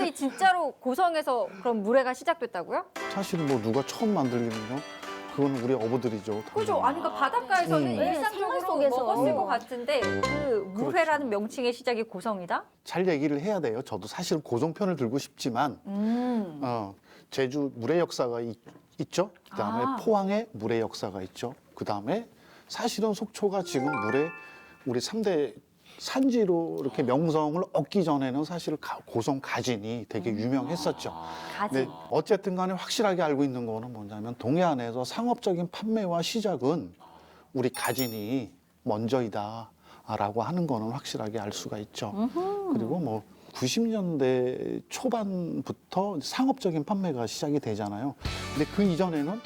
근데 진짜로 고성에서 그럼 물회가 시작됐다고요? 사실은 뭐 누가 처음 만들기는요? 그건 우리 어부들이죠. 그죠? 아니 그러니까 바닷가에서는 네, 일상적으로 생활 속에서. 먹었을 것 같은데 그 물회라는 명칭의 시작이 고성이다? 잘 얘기를 해야 돼요. 저도 사실은 고성편을 들고 싶지만 제주 물의 역사가 있죠. 그다음에 아. 포항에 물의 역사가 있죠. 그다음에 사실은 속초가 지금 물의 우리 3대 산지로 이렇게 명성을 얻기 전에는 사실 고성 가진이 되게 유명했었죠. 가진. 네, 어쨌든 간에 확실하게 알고 있는 거는 뭐냐면 동해안에서 상업적인 판매와 시작은 우리 가진이 먼저이다라고 하는 거는 확실하게 알 수가 있죠. 그리고 뭐 90년대 초반부터 상업적인 판매가 시작이 되잖아요. 근데 그 이전에는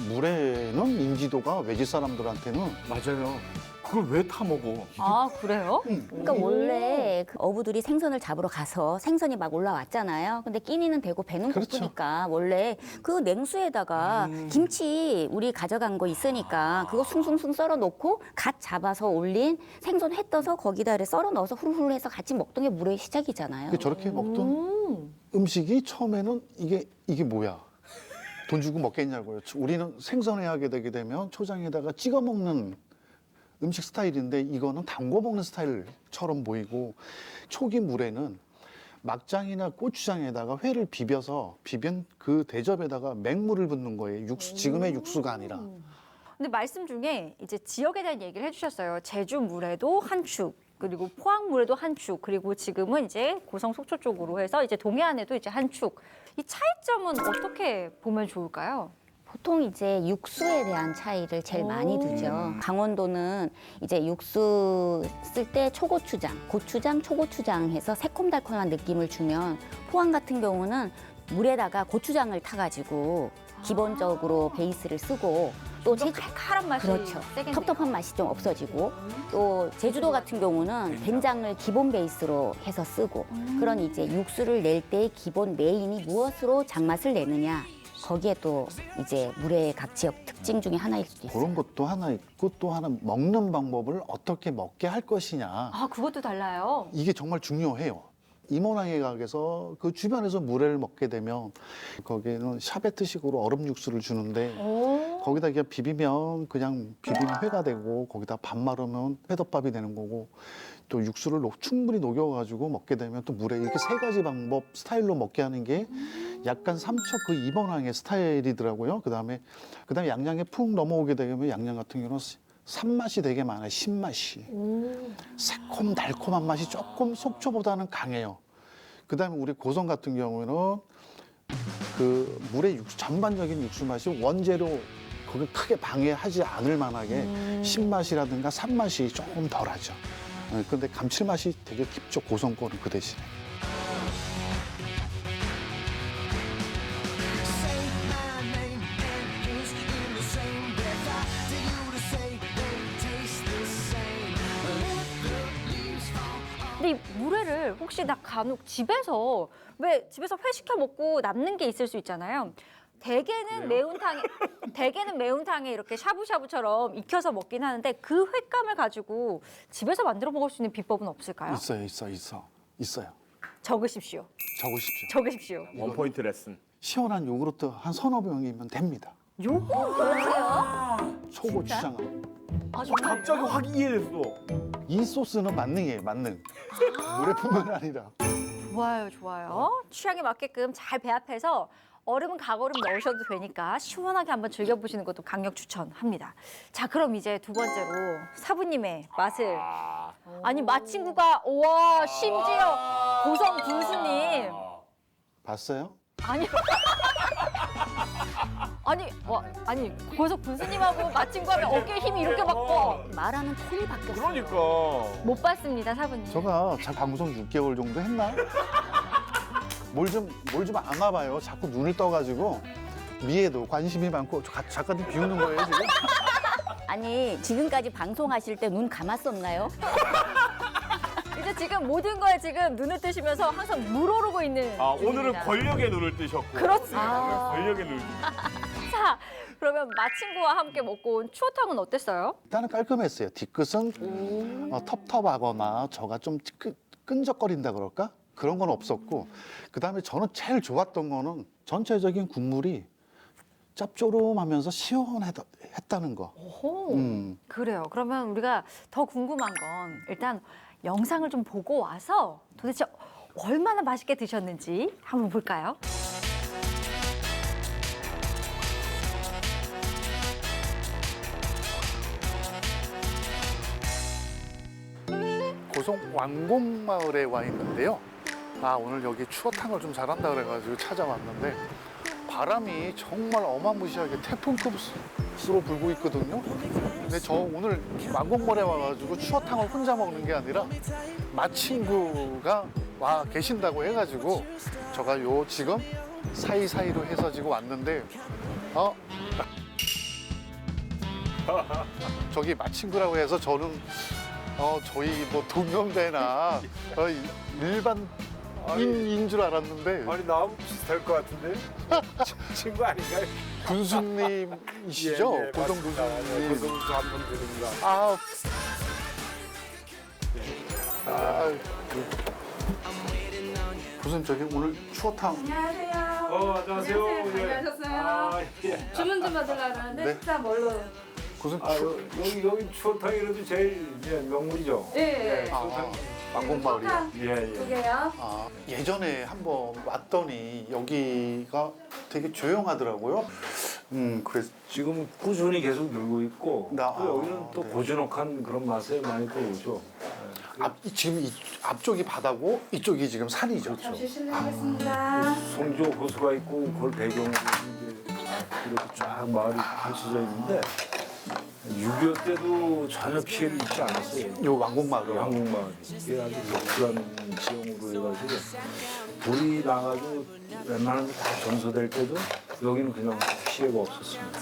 물에는 인지도가 외지 사람들한테는 맞아요. 그걸 왜 타 먹어? 아 그래요? 그러니까 원래 그 어부들이 생선을 잡으러 가서 생선이 막 올라왔잖아요. 근데 끼니는 되고 배는 그렇죠. 고프니까 원래 그 냉수에다가 김치 우리 가져간 거 있으니까 그거 숭숭숭 썰어 놓고 갓 잡아서 올린 생선 회 떠서 거기다 썰어 넣어서 후루후루 해서 같이 먹던 게 물의 시작이잖아요. 저렇게 먹던 음식이 처음에는 이게 뭐야? 돈 주고 먹겠냐고요. 우리는 생선회 하게 되게 되면 초장에다가 찍어 먹는 음식 스타일인데 이거는 담궈 먹는 스타일처럼 보이고 초기 물에는 막장이나 고추장에다가 회를 비벼서 비빈 그 대접에다가 맹물을 붓는 거예요. 육수, 지금의 육수가 아니라. 근데 말씀 중에 이제 지역에 대한 얘기를 해주셨어요. 제주 물에도 한 축, 그리고 포항 물에도 한 축, 그리고 지금은 이제 고성 속초 쪽으로 해서 이제 동해안에도 이제 한 축. 이 차이점은 어떻게 보면 좋을까요? 보통 이제 육수에 대한 차이를 제일 많이 두죠. 강원도는 이제 육수 쓸 때 초고추장, 고추장, 초고추장 해서 새콤달콤한 느낌을 주면 포항 같은 경우는 물에다가 고추장을 타가지고 기본적으로 베이스를 쓰고 또 제주 칼칼한 맛이 그렇죠. 세겠네요. 텁텁한 맛이 좀 없어지고 또 제주도 같은 경우는 된장을 기본 베이스로 해서 쓰고 그런 이제 육수를 낼 때 기본 메인이 무엇으로 장맛을 내느냐 거기에 또 이제 물의 각 지역 특징 중에 하나일 수도 있어요. 그런 것도 하나 있고 또 하나 먹는 방법을 어떻게 먹게 할 것이냐. 아 그것도 달라요. 이게 정말 중요해요. 이모랑의 가게에서 그 주변에서 물회를 먹게 되면 거기는 샤베트식으로 얼음 육수를 주는데 거기다 그냥 비비면 그냥 비빔 회가 되고 거기다 밥 마르면 회덮밥이 되는 거고 또 육수를 충분히 녹여가지고 먹게 되면 또 물에 이렇게 세 가지 방법 스타일로 먹게 하는 게 약간 삼척 그 이번항의 스타일이더라고요. 그다음에 양양에 푹 넘어오게 되면 양양 같은 경우는 산맛이 되게 많아요. 신맛이. 새콤 달콤한 맛이 조금 속초보다는 강해요. 그다음에 우리 고성 같은 경우는 그 물의 육수 전반적인 육수 맛이 원재료 그걸 크게 방해하지 않을 만하게 신맛이라든가 산맛이 조금 덜하죠. 그런데 감칠맛이 되게 깊죠. 고성 거는 그 대신에. 근데 이 물회를 혹시 나 간혹 집에서 왜 집에서 회 시켜 먹고 남는 게 있을 수 있잖아요. 대개는 매운탕에 이렇게 샤브샤브처럼 익혀서 먹긴 하는데 그 횟감을 가지고 집에서 만들어 먹을 수 있는 비법은 없을까요? 있어요. 적으십시오. 적으십시오. 적으십시오. 원포인트 레슨. 시원한 요구르트 한 서너 병이면 됩니다. 요거 그러세요? 초고추장하고. 아 정말. 갑자기 확 이해됐어. 이 소스는 만능이에요, 만능. 물회뿐만 아니라. 좋아요, 좋아요. 취향에 맞게끔 잘 배합해서 얼음은 각얼음 넣으셔도 되니까 시원하게 한번 즐겨보시는 것도 강력 추천합니다. 자, 그럼 이제 두 번째로 사부님의 맛을. 아니, 맛친구가, 우와, 심지어 고성 군수님. 봤어요? 아니. 아니, 고성 군수님하고 맛친구하면 어깨에 힘이 이렇게 받고. 말하는 톤이 바뀌었어요. 그러니까. 못 봤습니다, 사부님. 제가 방송 6개월 정도 했나? 뭘 좀 안 와봐요. 자꾸 눈을 떠가지고 미에도 관심이 많고 작가님 비우는 거예요 지금? 아니 지금까지 방송하실 때 눈 감았었나요? 이제 지금 모든 거에 지금 눈을 뜨시면서 항상 물오르고 있는 오늘은 중입니다. 권력의 눈을 뜨셨고. 그렇습니다. 권력의 눈. 자, 그러면 맛친구와 함께 먹고 온 추어탕은 어땠어요? 일단은 깔끔했어요. 뒤끝은 텁텁하거나 저가 좀 끈적거린다 그럴까? 그런 건 없었고 그다음에 저는 제일 좋았던 거는 전체적인 국물이 짭조름하면서 시원했다는 거. 오, 음. 그래요. 그러면 우리가 더 궁금한 건 일단 영상을 좀 보고 와서 도대체 얼마나 맛있게 드셨는지 한번 볼까요? 고성 완곡마을에 와 있는데요. 아, 오늘 여기 추어탕을 좀 잘한다 그래가지고 찾아왔는데 바람이 정말 어마무시하게 태풍급으로 불고 있거든요. 근데 저 오늘 완곡마을에 와가지고 추어탕을 혼자 먹는 게 아니라 마친구가 와 계신다고 해가지고 제가 요 지금 사이사이로 해서 지금 왔는데 저기 마친구라고 해서 저는 저희 뭐 동명대나 일반인인 줄 알았는데 아니 나하고 비슷할 것 같은데 친구 아닌가요? 군수님이시죠? 고성 군수님. 고성군수 한번 드립니다. 아, 군수님 저기 오늘 추어탕 안녕하세요. 안녕하세요. 예. 안녕하셨어요. 아, 예. 주문 좀 받으려고 하는데 네. 식사 뭘로? 군수님 아, 여기 추어탕이라도 제일 명물이죠. 예. 추어탕. 완곡마을이요. 탕 예, 두 예. 개요. 아, 예전에 한번 왔더니 여기가 되게 조용하더라고요. 그래서 지금 꾸준히 계속 늘고 있고 또 여기는 또 네. 고즈넉한 그런 맛에 많이 또 오죠. 지금 앞쪽이 바다고 이쪽이 지금 산이죠. 잠시 실례하겠습니다. 송조 호수가 있고 그걸 배경으로 이제 이렇게 쫙 마을이 펼쳐져 있는데 6.25 때도 전혀 피해를 입지 않았어요. 요 완곡마을이요. 한국마을 이게 아주 독특한 지형으로 해가지고 불이 나가지고 웬만한 게 다 전소될 때도 여기는 그냥 피해가 없었습니다.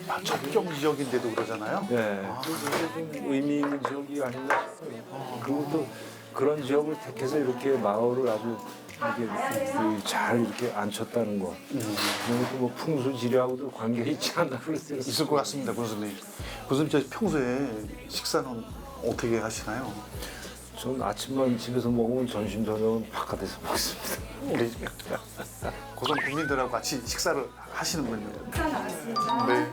아, 접경 지역인데도 그러잖아요. 네, 그래서 이게 좀 의미 있는 지역이 아닌가 싶어요. 그리고 또 그런 지역을 택해서 이렇게 마을을 아주 이렇게 잘 이렇게 앉혔다는 거. 그리고 또 뭐 풍수지리하고도 관계 있지 않나 그랬어요. 있을 것 같습니다, 군수님. 군수님, 저 평소에 식사는 어떻게 하시나요? 전 아침만 집에서 먹으면 점심 저녁은 바깥에서 먹습니다. 우리 고성 국민들하고 같이 식사를 하시는군요. 식사 나왔습니다. 네.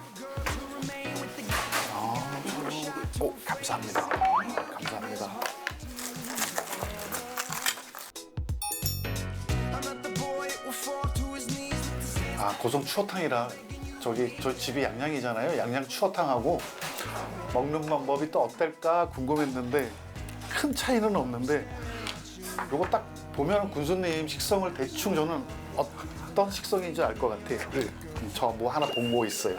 감사합니다. 감사합니다. 아, 고성 추어탕이라 저 집이 양양이잖아요. 양양 추어탕하고 먹는 방법이 또 어떨까 궁금했는데 큰 차이는 없는데 요거 딱 보면 군수님 식성을 대충 저는 어떤 식성인지 알 것 같아요. 저 뭐 하나 공모 있어요.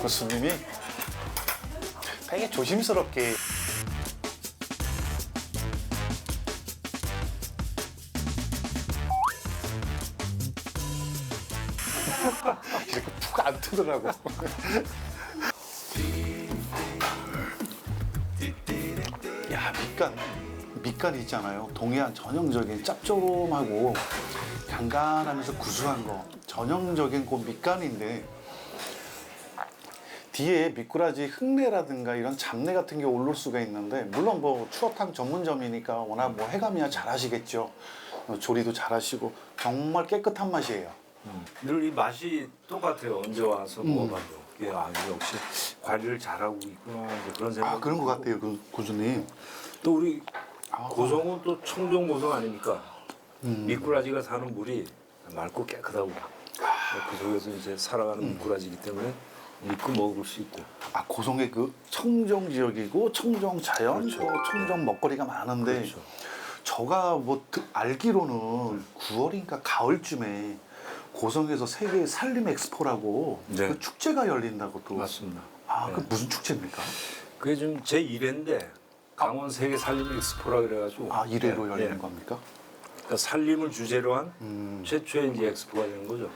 군수님이 되게 조심스럽게 이렇게 푹 안 트더라고. 야, 밑간 있잖아요. 동해안 전형적인 짭조름하고 간간하면서 구수한 거 전형적인 그 밑간인데 뒤에 미꾸라지 흙내라든가 이런 잡내 같은 게 올릴 수가 있는데 물론 뭐 추어탕 전문점이니까 워낙 뭐 해감이야 잘하시겠죠. 조리도 잘하시고 정말 깨끗한 맛이에요. 늘 이 맛이 똑같아요. 언제 와서 먹어봐도. 이게 역시 관리를 잘하고 있구나 이제 그런 생각. 아, 그런 것 같아요, 군수님. 또 우리 고성은 또 청정 고성 아닙니까? 미꾸라지가 사는 물이 맑고 깨끗하고 그 속에서 이제 살아가는 미꾸라지이기 때문에 믿고 먹을 수 있고. 아, 고성의 그 청정 지역이고 청정 자연, 그렇죠. 또 청정 먹거리가 많은데 그렇죠. 저가 뭐 알기로는 9월인가 가을쯤에 고성에서 세계 산림 엑스포라고 네. 그 축제가 열린다고 또. 맞습니다. 아, 그 네. 무슨 축제입니까? 그게 좀 제 1회인데 강원 세계 산림 엑스포라 그래가지고. 아, 1회로 네, 열리는 네. 겁니까? 그러니까 산림을 주제로 한 최초의 이제 엑스포가 되는 거죠.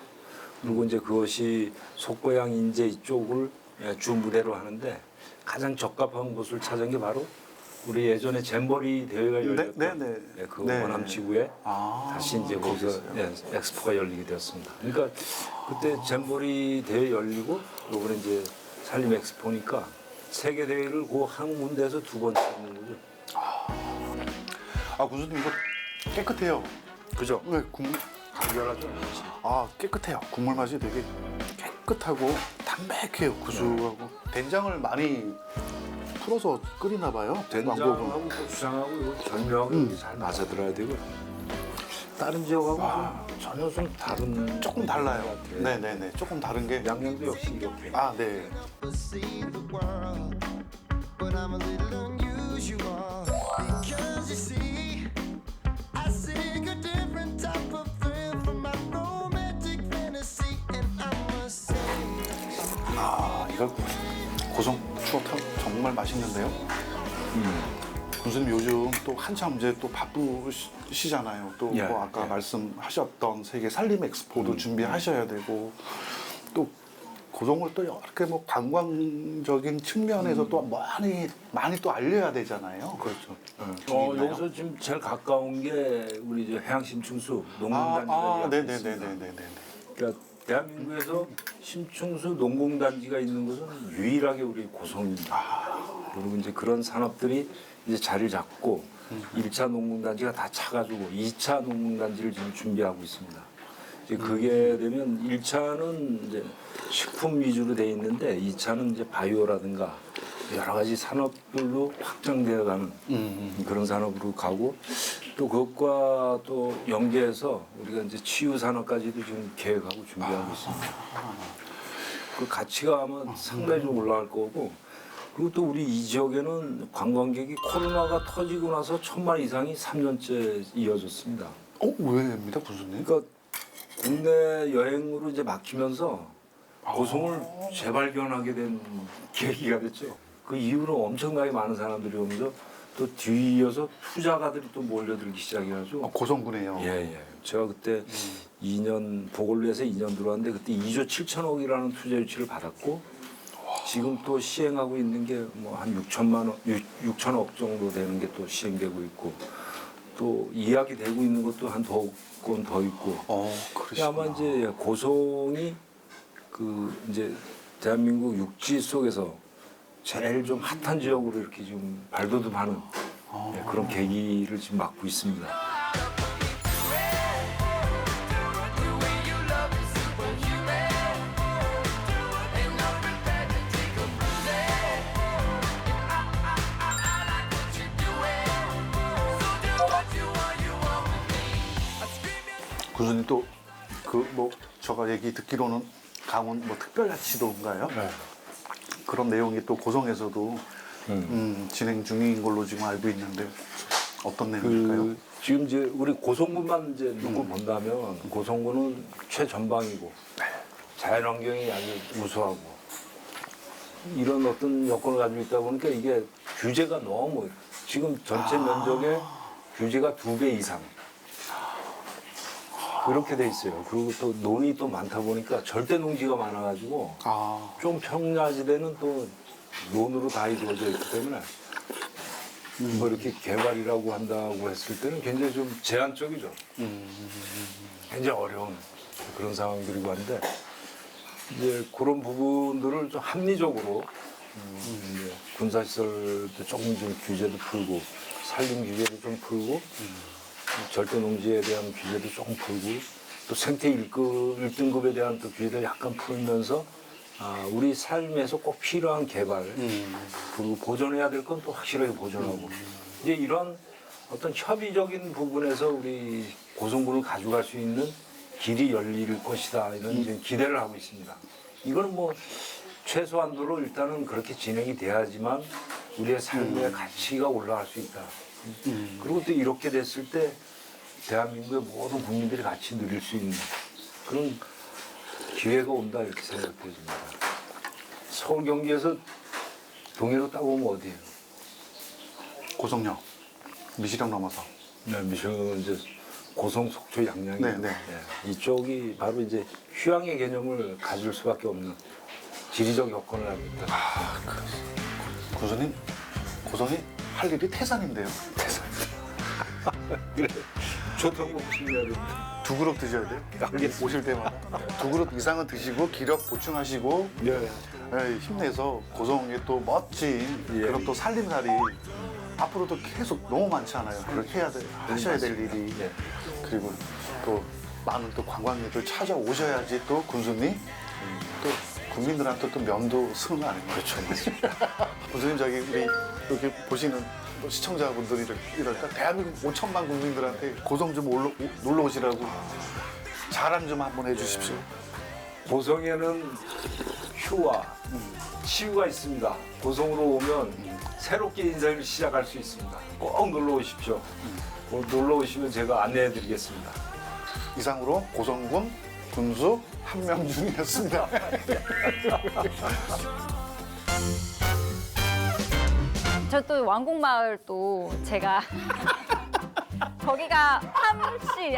그리고 이제 그것이 속고양 인제 이쪽을 주 무대로 하는데 가장 적합한 곳을 찾은 게 바로 우리 예전에 잼버리 대회가 열렸던 네. 그 네. 원암 지구에 아, 다시 이제 거기서 거기서요? 엑스포가 열리게 되었습니다. 그러니까 그때 잼버리 대회 열리고 요번에 이제 산림 엑스포니까 세계 대회를 그 한 군데에서 두 번 치는 거죠. 군수님 이거 깨끗해요. 그죠? 네, 국물. 간결하죠. 깨끗해요. 국물 맛이 되게 깨끗하고 담백해요. 구수하고. 된장을 많이 풀어서 끓이나 봐요. 왕국은. 된장하고 고추장하고 이거 절묘하게 잘 맞아 들어야 되고 다른 지역하고 좀 전혀 좀 다른 조금 달라요. 것 같아요. 네네네. 조금 다른 게. 양념도 역시 이렇게. 네. see the world, but I'm a little unusual because you see, I seek a different type of thrill from my romantic fantasy, and I must say, 이거 고성 추어탕 정말 맛있는데요. 군수님 요즘 또 한참 이제 또 바쁘시잖아요. 또 예, 뭐 아까 예. 말씀하셨던 세계 살림 엑스포도 준비하셔야 되고 또 고성을 또 이렇게 뭐 관광적인 측면에서 또 많이 또 알려야 되잖아요. 그렇죠. 있나요? 여기서 지금 제일 가까운 게 우리 이제 해양심층수 농공단지가 있습니다. 네네네네네. 그러니까 대한민국에서 심층수 농공단지가 있는 곳은 유일하게 우리 고성입니다. 그리고 이제 그런 산업들이 이제 자리를 잡고 1차 농공단지가 다 차가지고 2차 농공단지를 지금 준비하고 있습니다. 이제 그게 되면 1차는 이제 식품 위주로 돼 있는데 2차는 이제 바이오라든가 여러 가지 산업들로 확장되어가는 그런 산업으로 가고 또 그것과 또 연계해서 우리가 이제 치유 산업까지도 지금 계획하고 준비하고 있습니다. 그 가치가 아마 상당히 좀 올라갈 거고 그리고 또 우리 이 지역에는 관광객이 코로나가 터지고 나서 1,000만 이상이 3년째 이어졌습니다. 왜입니다, 군수님? 그러니까 국내 여행으로 이제 막히면서 고성을 재발견하게 된 계기가 됐죠. 그 이후로 엄청나게 많은 사람들이 오면서 또 뒤이어서 투자가들이 또 몰려들기 시작해가지고 고성군이에요. 예. 제가 그때 2년 보궐로에서 2년 들어왔는데 그때 2조 7천억이라는 투자 유치를 받았고 지금 또 시행하고 있는 게 뭐 한 6천억 정도 되는 게 또 시행되고 있고 또 이야기되고 있는 것도 한 건 더 있고 그러시구나. 아마 이제 고성이 그 이제 대한민국 육지 속에서 제일 좀 핫한 지역으로 이렇게 지금 발돋움하는 그런 계기를 지금 맞고 있습니다. 군수님 또 그 뭐 제가 얘기 듣기로는 강원 뭐 특별자치도인가요? 네. 그런 내용이 또 고성에서도 진행 중인 걸로 지금 알고 있는데 어떤 내용일까요? 그 지금 이제 우리 고성군만 이제 놓고 본다면 고성군은 최전방이고 자연환경이 아주 우수하고 이런 어떤 여건을 가지고 있다 보니까 이게 규제가 너무 지금 전체 면적의 규제가 2배 이상 그렇게 돼 있어요. 그리고 또 논이 또 많다 보니까 절대 농지가 많아가지고 좀 평야지대는 또 논으로 다 이루어져 있기 때문에 뭐 이렇게 개발이라고 한다고 했을 때는 굉장히 좀 제한적이죠. 굉장히 어려운 그런 상황들이고 한데 이제 그런 부분들을 좀 합리적으로 이제 군사시설도 조금 좀 규제도 풀고 산림 규제도 좀 풀고 절대 농지에 대한 규제도 조금 풀고 또 생태 1등급에 대한 또 규제도 약간 풀면서 우리 삶에서 꼭 필요한 개발 그리고 보존해야 될 건 또 확실하게 보존하고 이제 이런 어떤 협의적인 부분에서 우리 고성군을 가져갈 수 있는 길이 열릴 것이다 이런 이제 기대를 하고 있습니다. 이거는 뭐 최소한도로 일단은 그렇게 진행이 돼야지만 우리의 삶의 가치가 올라갈 수 있다. 그리고 또 이렇게 됐을 때 대한민국의 모든 국민들이 같이 누릴 수 있는 그런 기회가 온다 이렇게 생각해집니다. 서울 경기에서 동해로 따오면 어디예요? 고성역 미시령 넘어서. 네, 미션은 이제 고성, 속초, 양양이 네. 이쪽이 바로 이제 휴양의 개념을 가질 수밖에 없는 지리적 여건을 하고 있다. 군수님 고성이 할 일이 태산인데요. 태산. 그래, 좋다고 보시면 2그릇 드셔야 돼요. 알겠습니다. 오실 때마다 2그릇 이상은 드시고 기력 보충하시고 네. 힘내서 고성의 또 멋진 예. 그런 또 살림살이 앞으로도 계속 너무 많잖아요. 하셔야 될 일이. 네. 그리고 또 많은 또 관광객들 찾아오셔야지 또 군수님 또 국민들한테 또 면도 쓰는 거 아닙니까? 그렇죠. 군수님 저기 우리 이렇게 보시는 또 시청자분들이 이럴까 대한민국 5천만 국민들한테 고성 좀 놀러 오시라고 자랑 좀 한번 해주십시오. 고성에는 휴와 치유가 있습니다. 고성으로 오면 새롭게 인생을 시작할 수 있습니다. 꼭 놀러 오십시오. 꼭 놀러 오시면 제가 안내해 드리겠습니다. 이상으로 고성군 군수 한명중이었습니다. 저 또 왕곡마을 또 제가 거기가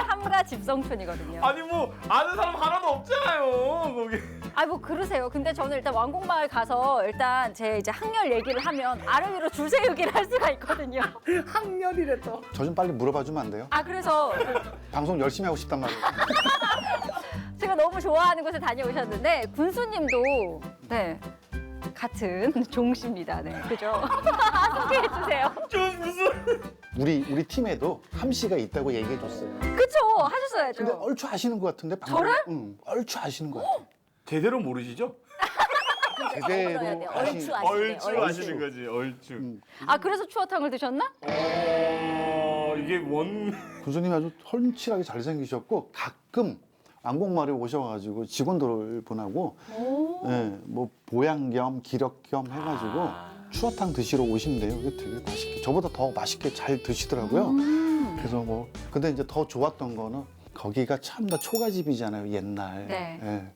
함가 집성촌이거든요. 아니 뭐 아는 사람 하나도 없잖아요 거기. 아 뭐 그러세요. 근데 저는 일단 왕곡마을 가서 일단 제 이제 학렬 얘기를 하면 아래 위로 줄 세우기를 할 수가 있거든요. 학렬이래 또. 저 좀 빨리 물어봐 주면 안 돼요? 아 그래서 방송 열심히 하고 싶단 말이에요. 제가 너무 좋아하는 곳에 다녀오셨는데 군수님도 네 같은 종씨입니다. 네 그죠? 소개해 주세요. 좀 무슨. 우리 팀에도 함씨가 있다고 얘기해 줬어요. 그쵸 하셨어야죠. 근데 얼추 아시는 것 같은데 방금? 저를? 응, 얼추 아시는 것 같아요. 제대로 모르시죠? 제대로 얼추 아시네. 얼추 아시는 거지 얼추. 아 그래서 추어탕을 드셨나? 이게 뭔. 군수님 아주 헐칠하게 잘생기셨고 가끔 왕곡마을에 오셔가지고 직원들 분하고 뭐 보양 겸 기력 겸 해가지고 추어탕 드시러 오신대요. 이게 되게 맛있게 저보다 더 맛있게 잘 드시더라고요. 그래서 뭐 근데 이제 더 좋았던 거는 거기가 참 다 초가집이잖아요 옛날. 네. 예.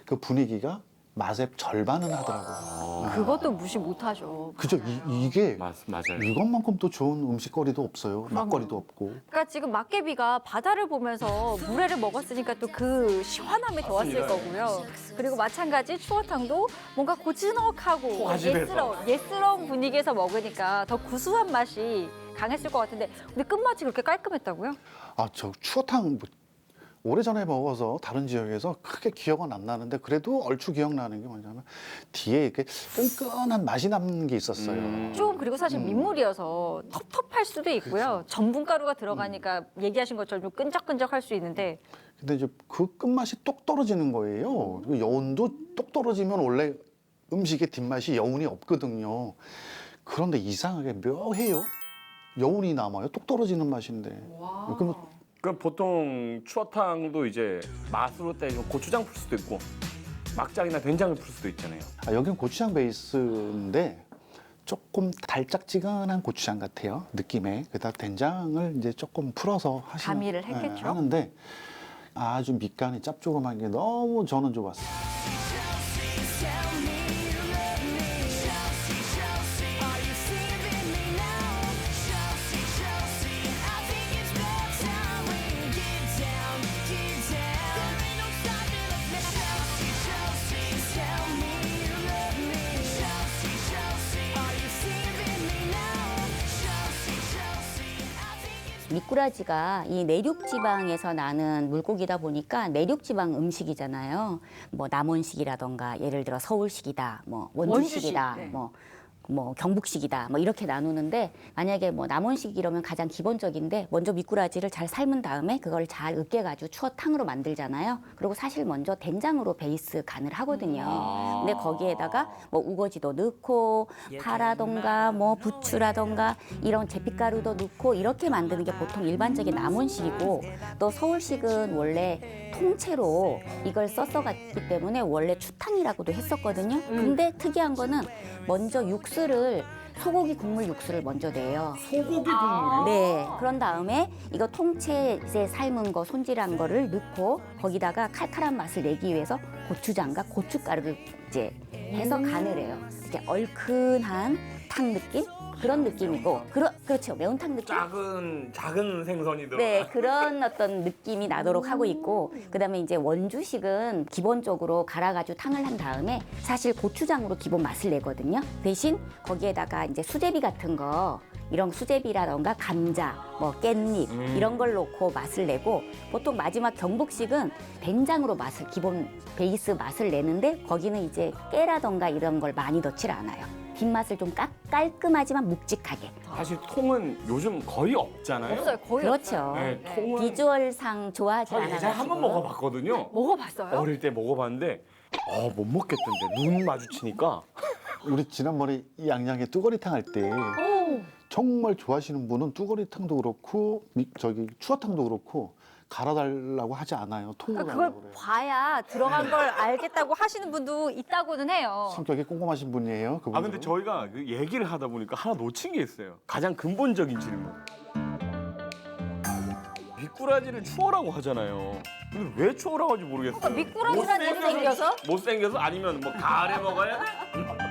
그 분위기가 맛의 절반은 하더라고요. 그것도 무시 못하죠. 그죠? 이게 맞아요. 이것만큼 또 좋은 음식거리도 없어요. 맛거리도 없고. 그러니까 지금 막개비가 바다를 보면서 물회를 먹었으니까 또 그 시원함이 더웠을 거고요. 그리고 마찬가지 추어탕도 뭔가 고즈넉하고 초가집에서. 예스러운 분위기에서 먹으니까 더 구수한 맛이 강했을 것 같은데 근데 끝맛이 그렇게 깔끔했다고요? 아, 저 추어탕 뭐 오래전에 먹어서 다른 지역에서 크게 기억은 안 나는데 그래도 얼추 기억나는 게 뭐냐면 뒤에 이렇게 끈끈한 맛이 남는 게 있었어요. 좀 그리고 사실 민물이어서 텁텁할 수도 있고요. 전분가루가 들어가니까 얘기하신 것처럼 좀 끈적끈적할 수 있는데 근데 이제 그 끝맛이 똑 떨어지는 거예요. 그리고 여운도 똑 떨어지면 원래 음식의 뒷맛이 여운이 없거든요. 그런데 이상하게 묘해요. 여운이 남아요. 똑 떨어지는 맛인데. 그럼 그럼 보통 추어탕도 이제 맛으로 따지면 고추장 풀 수도 있고 막장이나 된장을 풀 수도 있잖아요. 여긴 고추장 베이스인데 조금 달짝지근한 고추장 같아요. 느낌에. 그다음 된장을 이제 조금 풀어서 하시는 가미를 했겠죠. 하는데 아주 밑간이 짭조름한 게 너무 저는 좋았어요. 미꾸라지가 이 내륙 지방에서 나는 물고기다 보니까 내륙 지방 음식이잖아요. 뭐 남원식이라던가 예를 들어 서울식이다, 뭐 원주식이다, 원주식, 네. 뭐 경북식이다, 뭐 이렇게 나누는데 만약에 뭐 남원식 이러면 가장 기본적인데 먼저 미꾸라지를 잘 삶은 다음에 그걸 잘 으깨가지고 추어탕으로 만들잖아요. 그리고 사실 먼저 된장으로 베이스 간을 하거든요. 근데 거기에다가 뭐 우거지도 넣고 파라던가 뭐 부추라던가 이런 제피가루도 넣고 이렇게 만드는 게 보통 일반적인 남원식이고 또 서울식은 원래 통째로 이걸 썼어갔기 때문에 원래 추탕이라고도 했었거든요. 근데 특이한 거는 먼저 육수를 소고기 국물 육수를 먼저 내요. 소고기 국물이요? 네. 그런 다음에 이거 통째에 삶은 거 손질한 거를 넣고 거기다가 칼칼한 맛을 내기 위해서 고추장과 고춧가루를 이제 해서 간을 해요. 이렇게 얼큰한 탕 느낌? 그런 느낌이고 그렇죠. 매운탕 느낌? 작은 생선이 들어. 네, 그런 어떤 느낌이 나도록 하고 있고 그다음에 이제 원주식은 기본적으로 갈아가지고 탕을 한 다음에 사실 고추장으로 기본 맛을 내거든요. 대신 거기에다가 이제 수제비 같은 거 이런 수제비라던가 감자, 뭐 깻잎 이런 걸 넣고 맛을 내고 보통 마지막 경북식은 된장으로 맛을 기본 베이스 맛을 내는데 거기는 이제 깨라던가 이런 걸 많이 넣질 않아요. 뒷맛을 좀 깔끔하지만 묵직하게. 사실 통은 요즘 거의 없잖아요. 없어요. 거의 그렇죠. 없어요. 네, 통은 비주얼상 좋아하지 저 예전에 않아가지고. 한번 먹어봤거든요. 먹어봤어요? 어릴 때 먹어봤는데 못 먹겠던데 눈 마주치니까 우리 지난번에 이 양양에 뚜거리탕 할 때 정말 좋아하시는 분은 뚜거리탕도 그렇고 저기 추어탕도 그렇고 갈아달라고 하지 않아요. 통으로 그러니까 그걸 달라고 그래요. 봐야 들어간 걸 알겠다고 하시는 분도 있다고는 해요. 성격이 꼼꼼하신 분이에요. 그분들은. 근데 저희가 그 얘기를 하다 보니까 하나 놓친 게 있어요. 가장 근본적인 질문. 미꾸라지를 추어라고 하잖아요. 근데 왜 추어라고 하는지 모르겠어요. 그러니까 미꾸라지라는 일이 생겨서? 못생겨서 아니면 뭐 가을에 먹어야 돼?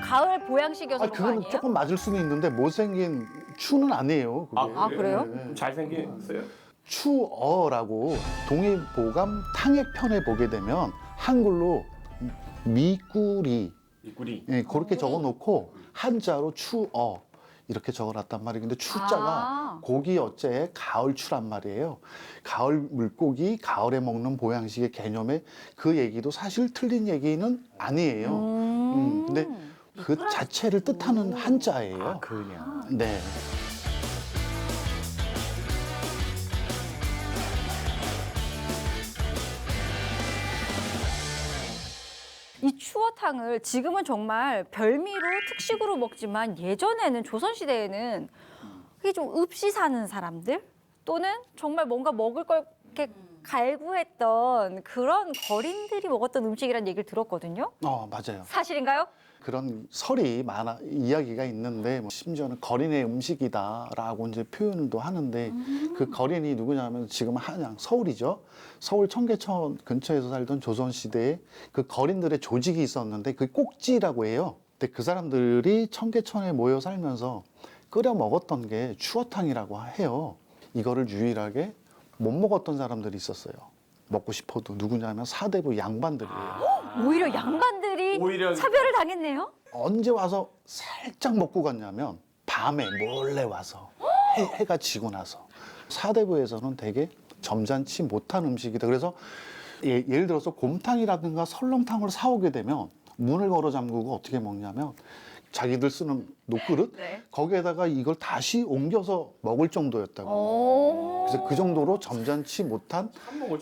가을 보양식이어서 그런 거 그거는 아니에요? 조금 맞을 수는 있는데 못생긴 추는 아니에요. 그게. 아, 그래요? 네. 잘생겼어요? 추어라고 동의보감 탕액편에 보게 되면 한글로 미꾸리 미꾸리. 그렇게 적어놓고 한자로 추어 이렇게 적어놨단 말이에요. 근데 추자가 아. 고기 어째 가을추란 말이에요. 가을 물고기, 가을에 먹는 보양식의 개념에 그 얘기도 사실 틀린 얘기는 아니에요. 근데 그 자체를 뜻하는 한자예요. 그냥. 네. 이 추어탕을 지금은 정말 별미로 특식으로 먹지만 예전에는 조선시대에는 이게 좀 읍시 사는 사람들 또는 정말 뭔가 먹을 걸 이렇게 갈구했던 그런 거린들이 먹었던 음식이라는 얘기를 들었거든요. 맞아요. 사실인가요? 그런 설이 많아 이야기가 있는데 심지어는 거린의 음식이다라고 이제 표현도 하는데 그 거린이 누구냐면 지금 한양 서울이죠. 서울 청계천 근처에서 살던 조선 시대에 그 거린들의 조직이 있었는데 그 꼭지라고 해요. 근데 그 사람들이 청계천에 모여 살면서 끓여 먹었던 게 추어탕이라고 해요. 이거를 유일하게 못 먹었던 사람들이 있었어요. 먹고 싶어도 누구냐면 사대부 양반들이에요. 오히려 양반들이 오히려- 차별을 당했네요. 언제 와서 살짝 먹고 갔냐면 밤에 몰래 와서 해가 지고 나서 사대부에서는 되게 점잖지 못한 음식이다. 그래서 예를 들어서 곰탕이라든가 설렁탕을 사오게 되면 문을 걸어 잠그고 어떻게 먹냐면 자기들 쓰는 녹그릇 네. 거기에다가 이걸 다시 옮겨서 먹을 정도였다고. 오. 그래서 그 정도로 점잖지 못한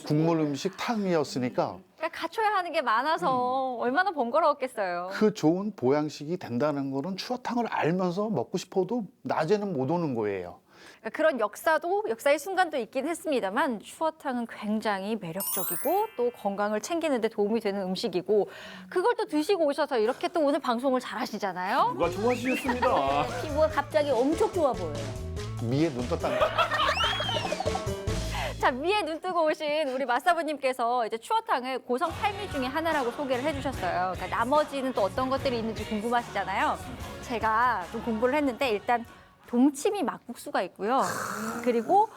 국물 음식 탕이었으니까 그러니까 갖춰야 하는 게 많아서 얼마나 번거로웠겠어요. 그 좋은 보양식이 된다는 거는 추어탕을 알면서 먹고 싶어도 낮에는 못 오는 거예요. 그러니까 그런 역사의 순간도 있긴 했습니다만 추어탕은 굉장히 매력적이고 또 건강을 챙기는 데 도움이 되는 음식이고 그걸 또 드시고 오셔서 이렇게 또 오늘 방송을 잘 하시잖아요. 누가 좋아하시겠습니다. 피부가 갑자기 엄청 좋아 보여요. 미에 눈 떴다는 거. 자, 위에 눈 뜨고 오신 우리 마사부님께서 이제 추어탕을 고성 8미 중에 하나라고 소개를 해주셨어요. 그러니까 나머지는 또 어떤 것들이 있는지 궁금하시잖아요. 제가 좀 공부를 했는데 일단 동치미 막국수가 있고요. 그리고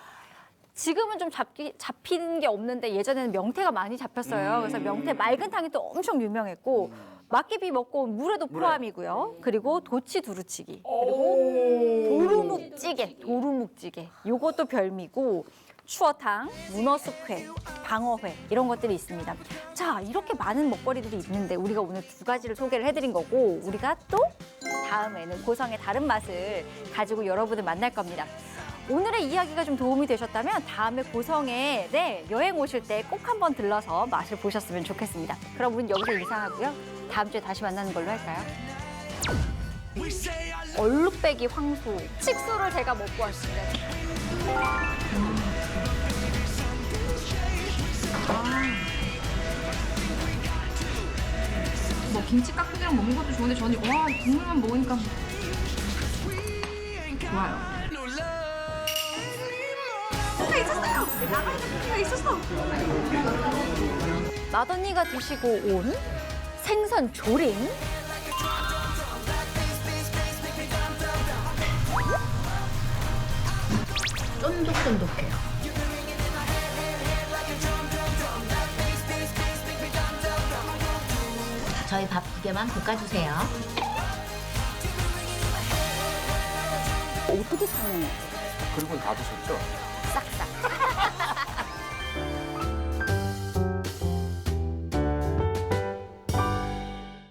지금은 좀 잡히는 게 없는데 예전에는 명태가 많이 잡혔어요. 그래서 명태 맑은탕이 또 엄청 유명했고 막기비 먹고 온 물에도 포함이고요. 그리고 도치 두루치기 그리고 도루묵찌개 요것도 별미고 추어탕, 문어숙회, 방어회 이런 것들이 있습니다. 자, 이렇게 많은 먹거리들이 있는데 우리가 오늘 두 가지를 소개를 해드린 거고 우리가 또 다음에는 고성의 다른 맛을 가지고 여러분을 만날 겁니다. 오늘의 이야기가 좀 도움이 되셨다면 다음에 고성에 여행 오실 때 꼭 한번 들러서 맛을 보셨으면 좋겠습니다. 그럼 우린 여기서 인사하고요. 다음 주에 다시 만나는 걸로 할까요? 얼룩배기 황소 칡수를 제가 먹고 왔습니다. 뭐 김치 깍두기랑 먹는 것도 좋은데 저는 와 국물만 먹으니까 좋아요. 뭔가 있었어요. 뭔가 있었어. 맏언니가 드시고 온 생선 조림 쫀득쫀득해요. 저희 밥 2개만 볶아주세요. 어떻게 사용해요? 그리고 다 드셨죠?